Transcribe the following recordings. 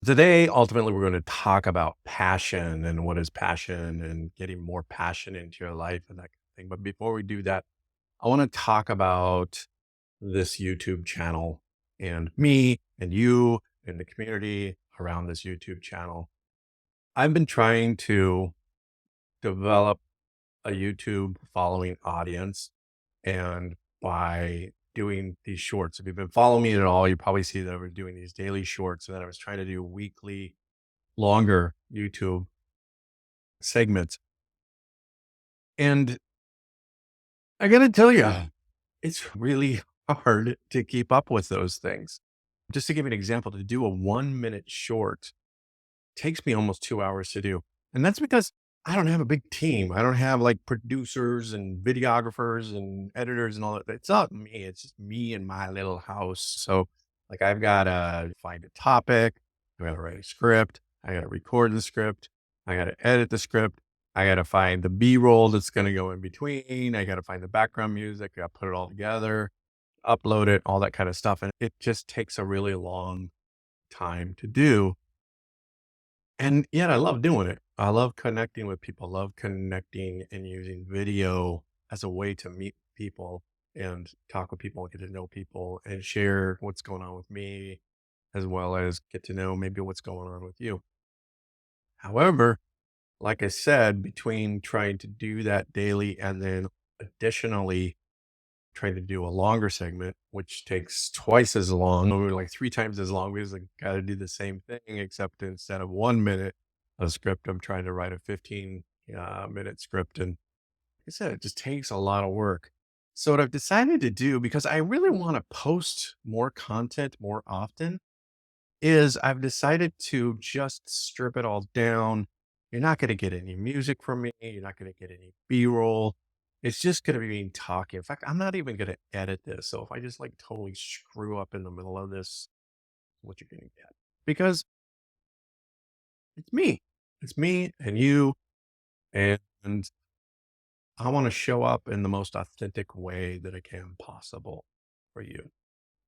Today, ultimately, we're going to talk about passion and what is passion and getting more passion into your life and that kind of thing. But before we do that, I want to talk about this YouTube channel and me and you and the community around this YouTube channel. I've been trying to develop a YouTube following audience, and by doing these shorts, if you've been following me at all, you probably see that I was doing these daily shorts and then I was trying to do weekly longer YouTube segments. And I got to tell you, it's really hard to keep up with those things. Just to give you an example, to do a 1 minute short takes me almost 2 hours to do. And that's because I don't have a big team. I don't have like producers and videographers and editors and all that. It's not me. It's just me and my little house. So like I've got to find a topic. I got to write a script. I got to record the script. I got to edit the script. I got to find the B-roll that's going to go in between. I got to find the background music. I got to put it all together, upload it, all that kind of stuff. And it just takes a really long time to do. And yet I love doing it. I love connecting with people, love connecting and using video as a way to meet people and talk with people, get to know people and share what's going on with me, as well as get to know maybe what's going on with you. However, like I said, between trying to do that daily and then additionally trying to do a longer segment, which takes twice as long, or like 3 times as long, because I got to do the same thing, except instead of 1 minute of script, I'm trying to write a 15 minute script. And like I said, it just takes a lot of work. So what I've decided to do, because I really want to post more content more often, is I've decided to just strip it all down. You're not going to get any music from me. You're not going to get any B-roll. It's just going to be me talking. In fact, I'm not even going to edit this. So if I just like totally screw up in the middle of this, what you're going to get, because it's me. It's me and you. And I want to show up in the most authentic way that I can possible for you.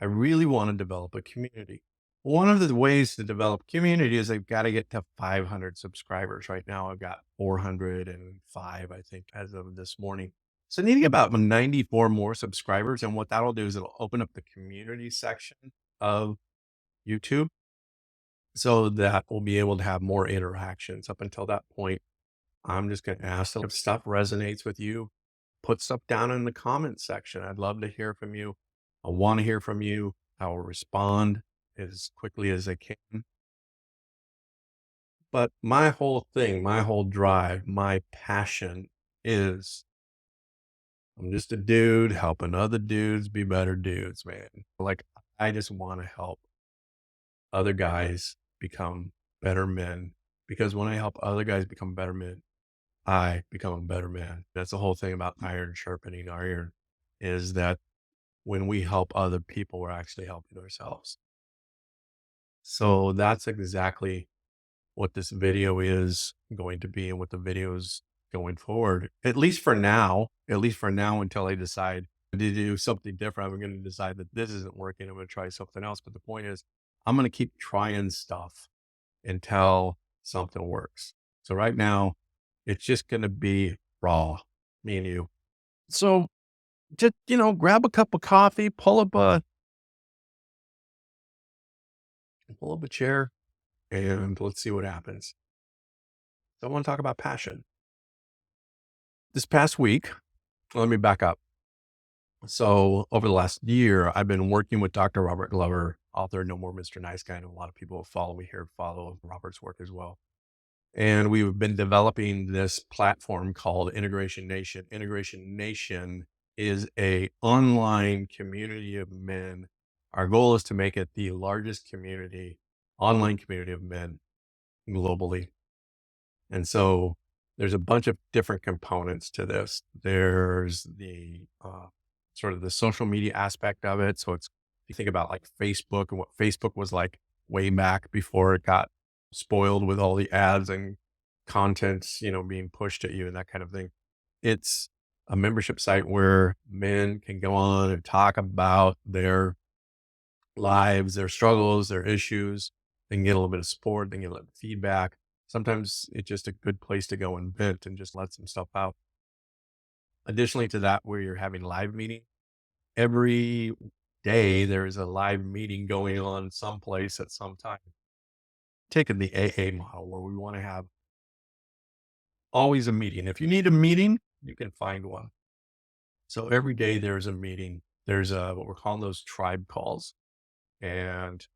I really want to develop a community. One of the ways to develop community is I've got to get to 500 subscribers. Right now, I've got 405, I think, as of this morning. So I need to get about 94 more subscribers. And what that'll do is it'll open up the community section of YouTube so that we'll be able to have more interactions. Up until that point, I'm just going to ask that if stuff resonates with you, put stuff down in the comments section. I'd love to hear from you. I want to hear from you. I will respond as quickly as I can. But my whole thing, my whole drive, my passion is I'm just a dude helping other dudes be better dudes, man. Like I just want to help other guys become better men, because when I help other guys become better men, I become a better man. That's the whole thing about iron sharpening iron, is that when we help other people, we're actually helping ourselves. So that's exactly what this video is going to be and what the videos going forward, at least for now, until I decide to do something different. I'm going to decide that this isn't working. I'm going to try something else. But the point is, I'm going to keep trying stuff until something works. So right now, it's just going to be raw, me and you. So just, grab a cup of coffee, pull up a chair, and let's see what happens. So I want to talk about passion. This past week, let me back up. So over the last year, I've been working with Dr. Robert Glover, author No More Mr. Nice Guy. And a lot of people who follow me here follow Robert's work as well. And we've been developing this platform called Integration Nation. Integration Nation is a online community of men. Our goal is to make it the largest online community of men globally. And so there's a bunch of different components to this. There's the sort of the social media aspect of it. So it's, you think about like Facebook and what Facebook was like way back before it got spoiled with all the ads and contents, being pushed at you and that kind of thing. It's a membership site where men can go on and talk about their lives, their struggles, their issues, They can get a little bit of support, they can get a little feedback. Sometimes it's just a good place to go and vent and just let some stuff out. Additionally to that, where you're having live meeting, every day there's a live meeting going on someplace at some time. Taking the AA model where we want to have always a meeting. If you need a meeting, you can find one. So every day there's a meeting. There's what we're calling those tribe calls. And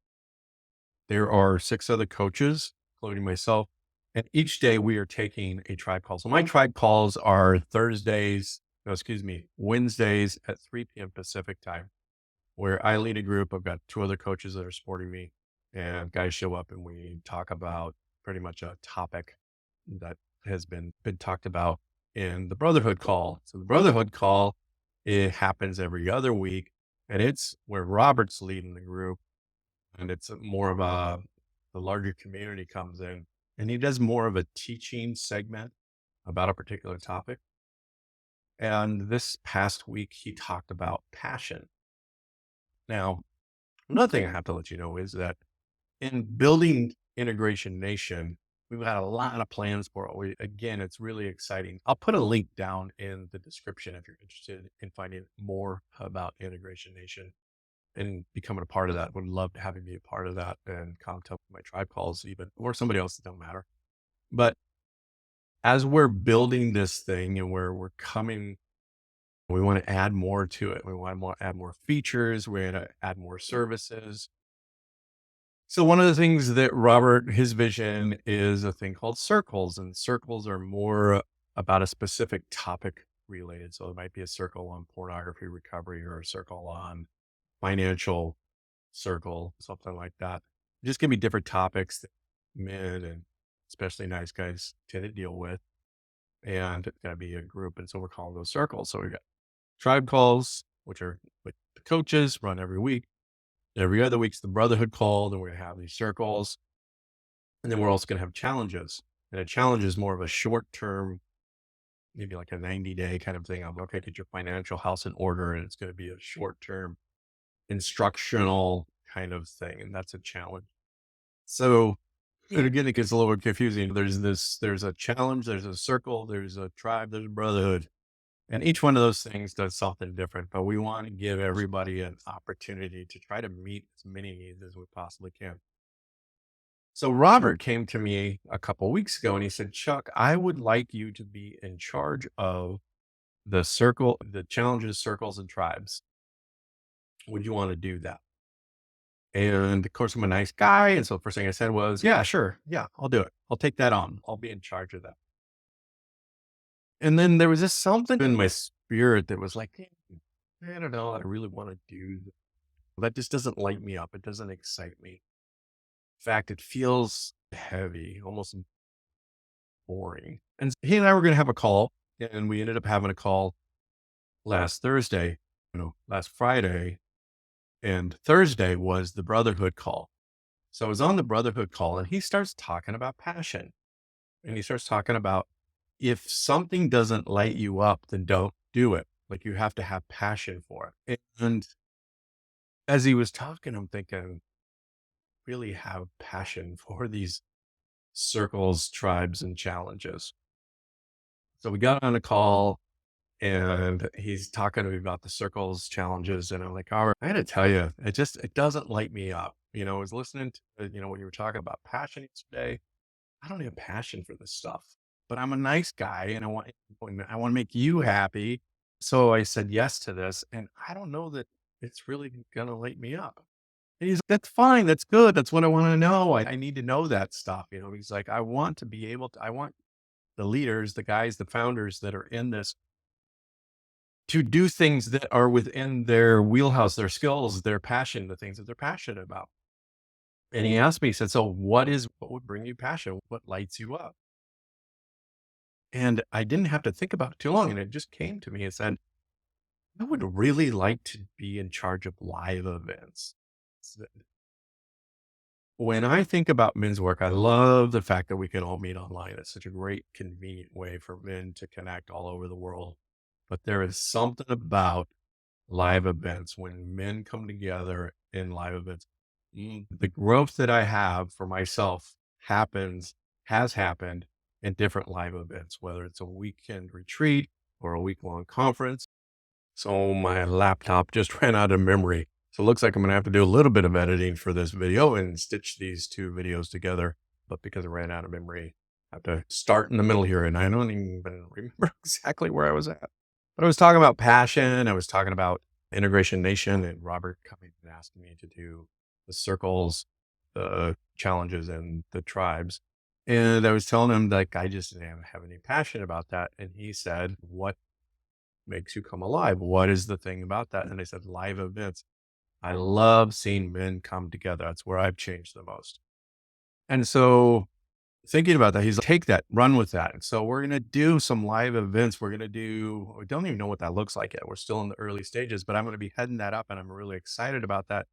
there are 6 other coaches, including myself. And each day we are taking a tribe call. So my tribe calls are Wednesdays at 3 p.m. Pacific time, where I lead a group. I've got 2 other coaches that are supporting me, and guys show up and we talk about pretty much a topic that has been talked about in the brotherhood call. So the brotherhood call, it happens every other week, and it's where Robert's leading the group, and it's more of the larger community comes in, and he does more of a teaching segment about a particular topic. And this past week, he talked about passion. Now, another thing I have to let you know is that in building Integration Nation, we've got a lot of plans for it. Again, it's really exciting. I'll put a link down in the description if you're interested in finding more about Integration Nation and becoming a part of that. Would love to have you be a part of that and come to my tribe calls even, or somebody else, it don't matter. But as we're building this thing and where we're coming, we want to add more to it. We want to add more features. We're going to add more services. So one of the things that Robert, his vision is a thing called circles, and circles are more about a specific topic related. So it might be a circle on pornography recovery or a circle on financial circle, something like that. Just give me different topics that men and especially nice guys tend to deal with. And it's got to be a group. And so we're calling those circles. So we've got tribe calls, which are with the coaches, run every week. Every other week's the brotherhood call. Then we're going to have these circles. And then we're also going to have challenges. And a challenge is more of a short term, maybe like a 90-day kind of thing. I'm okay, get your financial house in order. And it's going to be a short term instructional kind of thing. And that's a challenge. So, and again, it gets a little bit confusing. There's a challenge, there's a circle, there's a tribe, there's a brotherhood. And each one of those things does something different, but we want to give everybody an opportunity to try to meet as many needs as we possibly can. So Robert came to me a couple weeks ago and he said, Chuck, I would like you to be in charge of the challenges, circles, and tribes. Would you want to do that? And of course, I'm a nice guy. And so the first thing I said was, yeah, sure. Yeah, I'll do it. I'll take that on. I'll be in charge of that. And then there was just something in my spirit that was like, I don't know. I really want to do that. That just doesn't light me up. It doesn't excite me. In fact, it feels heavy, almost boring. And he and I were going to have a call, and we ended up having a call last Thursday, last Friday, and Thursday was the brotherhood call. So I was on the brotherhood call and he starts talking about passion, and he starts talking about if something doesn't light you up, then don't do it. Like you have to have passion for it. And as he was talking, I'm thinking, really have passion for these circles, tribes, and challenges. So we got on a call and he's talking to me about the circles, challenges. And I'm like, all right, I got to tell you, it doesn't light me up. I was listening to, when you were talking about passion yesterday. I don't have passion for this stuff, but I'm a nice guy and I want to make you happy. So I said yes to this. And I don't know that it's really going to light me up. And he's like, that's fine. That's good. That's what I want to know. I need to know that stuff. He's like, I want to be able to, I want the leaders, the guys, the founders that are in this to do things that are within their wheelhouse, their skills, their passion, the things that they're passionate about. And he asked me, he said, so what would bring you passion? What lights you up? And I didn't have to think about it too long. And it just came to me and said, I would really like to be in charge of live events. When I think about men's work, I love the fact that we can all meet online. It's such a great, convenient way for men to connect all over the world. But there is something about live events when men come together in live events. The growth that I have for myself has happened in different live events, whether it's a weekend retreat or a week long conference. So my laptop just ran out of memory. So it looks like I'm going to have to do a little bit of editing for this video and stitch these two videos together. But because it ran out of memory, I have to start in the middle here. And I don't even remember exactly where I was at. But I was talking about passion. I was talking about Integration Nation and Robert coming and asking me to do the circles, the challenges, and the tribes. And I was telling him, like, I just didn't have any passion about that. And he said, what makes you come alive? What is the thing about that? And I said, live events. I love seeing men come together. That's where I've changed the most. And so thinking about that, he's like, take that, run with that. And so we're going to do some live events. We don't even know what that looks like yet. We're still in the early stages, but I'm going to be heading that up. And I'm really excited about that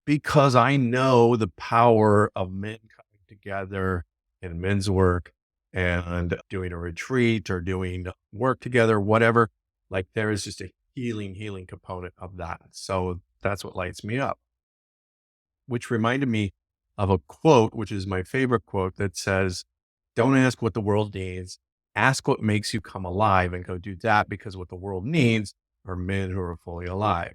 because I know the power of men coming together in men's work and doing a retreat or doing work together, whatever. Like there is just a healing component of that. So that's what lights me up, which reminded me of a quote, which is my favorite quote that says, don't ask what the world needs, ask what makes you come alive and go do that because what the world needs are men who are fully alive.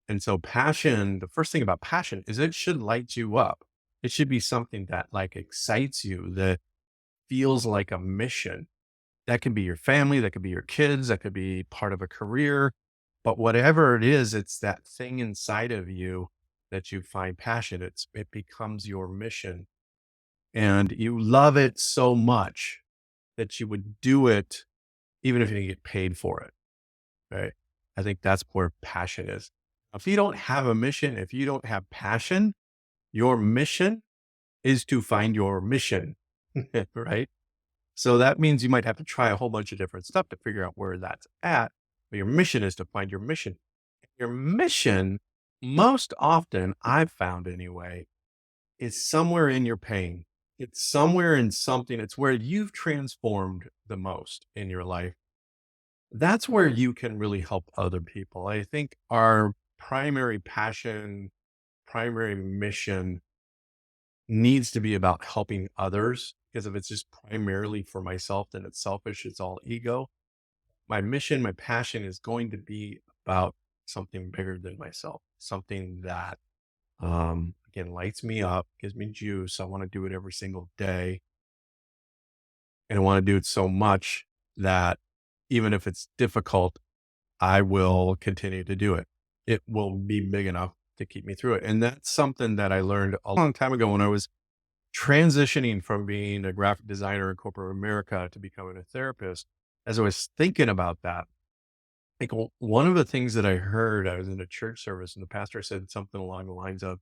And so passion, the first thing about passion is it should light you up. It should be something that like excites you, that feels like a mission. That can be your family, that could be your kids, that could be part of a career. But whatever it is, it's that thing inside of you that you find passion. It becomes your mission. And you love it so much that you would do it even if you didn't get paid for it. Right. I think that's where passion is. If you don't have a mission, if you don't have passion, your mission is to find your mission. Right. So that means you might have to try a whole bunch of different stuff to figure out where that's at. But your mission is to find your mission. Your mission, most often, I've found anyway, is somewhere in your pain. It's somewhere in something. It's where you've transformed the most in your life. That's where you can really help other people. I think our primary passion, primary mission needs to be about helping others. Because if it's just primarily for myself, then it's selfish, it's all ego. My mission, my passion is going to be about something bigger than myself, something that, again, lights me up, gives me juice. I want to do it every single day. And I want to do it so much that even if it's difficult, I will continue to do it. It will be big enough to keep me through it. And that's something that I learned a long time ago when I was transitioning from being a graphic designer in corporate America to becoming a therapist. As I was thinking about that, like one of the things that I heard, I was in a church service and the pastor said something along the lines of,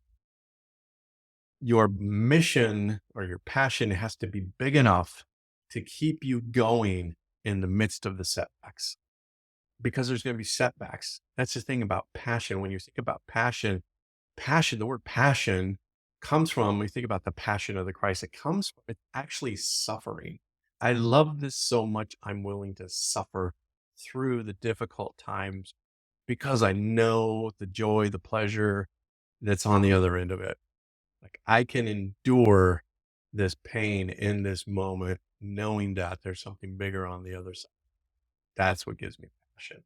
your mission or your passion has to be big enough to keep you going in the midst of the setbacks because there's going to be setbacks. That's the thing about passion. When you think about passion, the word passion comes from, when you think about the passion of the Christ, it comes from it's actually suffering. I love this so much. I'm willing to suffer through the difficult times because I know the joy, the pleasure that's on the other end of it. Like I can endure this pain in this moment, knowing that there's something bigger on the other side. That's what gives me passion.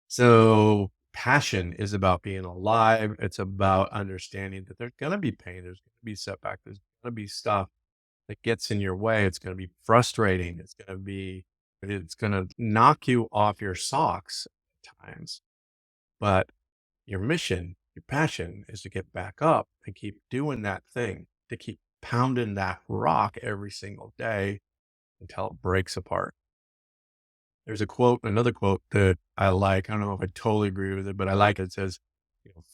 So passion is about being alive. It's about understanding that there's going to be pain. There's going to be setback. There's going to be stuff that gets in your way. It's going to be frustrating. It's going to knock you off your socks at times. But your mission, your passion is to get back up and keep doing that thing, to keep pounding that rock every single day until it breaks apart. There's another quote that I like. I don't know if I totally agree with it, but I like it. It says,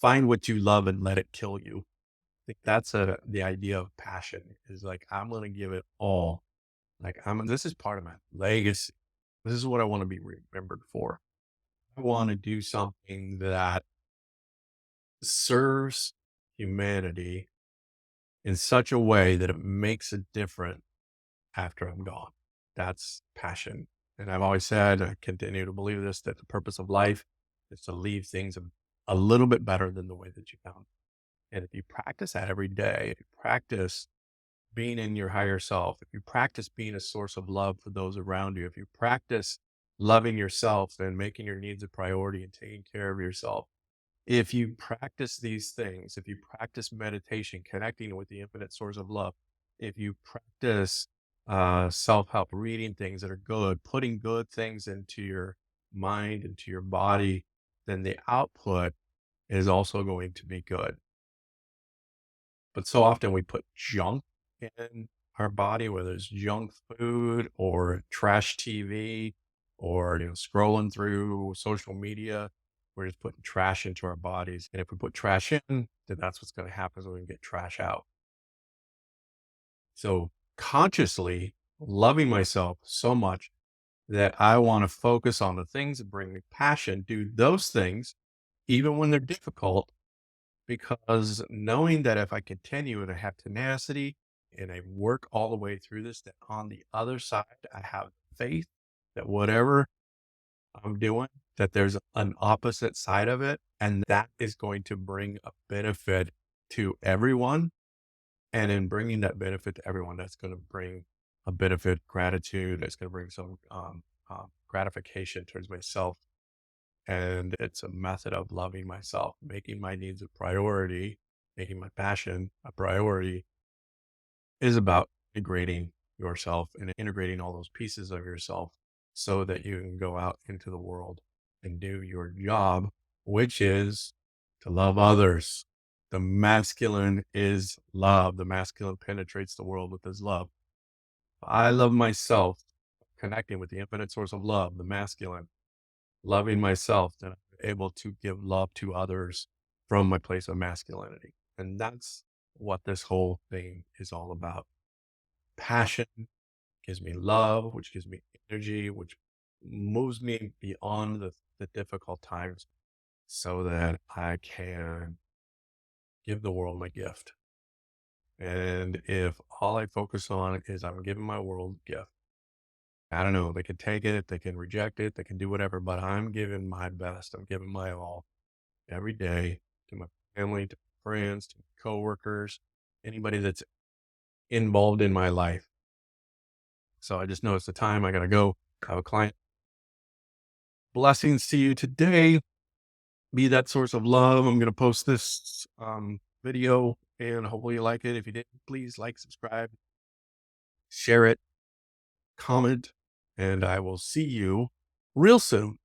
find what you love and let it kill you. I think that's the idea of passion is like, I'm going to give it all. Like this is part of my legacy. This is what I want to be remembered for. I want to do something that serves humanity in such a way that it makes a difference after I'm gone. That's passion. And I've always said, I continue to believe this, that the purpose of life is to leave things a little bit better than the way that you found. And if you practice that every day, if you practice being in your higher self, if you practice being a source of love for those around you, if you practice loving yourself and making your needs a priority and taking care of yourself, if you practice these things, if you practice meditation, connecting with the infinite source of love, if you practice self help, reading things that are good, putting good things into your mind, into your body, then the output is also going to be good. But so often we put junk in our body, whether it's junk food or trash TV or scrolling through social media. We're just putting trash into our bodies. And if we put trash in, then that's what's going to happen is we're going to get trash out. So consciously loving myself so much that I want to focus on the things that bring me passion, do those things, even when they're difficult, because knowing that if I continue and I have tenacity and I work all the way through this, that on the other side, I have faith that whatever I'm doing, that there's an opposite side of it. And that is going to bring a benefit to everyone. And in bringing that benefit to everyone, that's going to bring a benefit, gratitude. It's going to bring some gratification towards myself, and it's a method of loving myself, making my needs a priority, making my passion a priority is about integrating yourself and integrating all those pieces of yourself so that you can go out into the world and do your job, which is to love others. The masculine is love. The masculine penetrates the world with his love. I love myself, connecting with the infinite source of love, the masculine, loving myself, then I'm able to give love to others from my place of masculinity. And that's what this whole thing is all about. Passion gives me love, which gives me energy, which moves me beyond the difficult times so that I can give the world my gift. And if all I focus on is I'm giving my world a gift, I don't know, they can take it, they can reject it, they can do whatever, but I'm giving my best. I'm giving my all every day to my family, to my friends, to my coworkers, anybody that's involved in my life. So I just noticed the time. I got to go. I have a client. Blessings to you today. Be that source of love. I'm going to post this video and hopefully you like it. If you did, please like, subscribe, share it, comment, and I will see you real soon.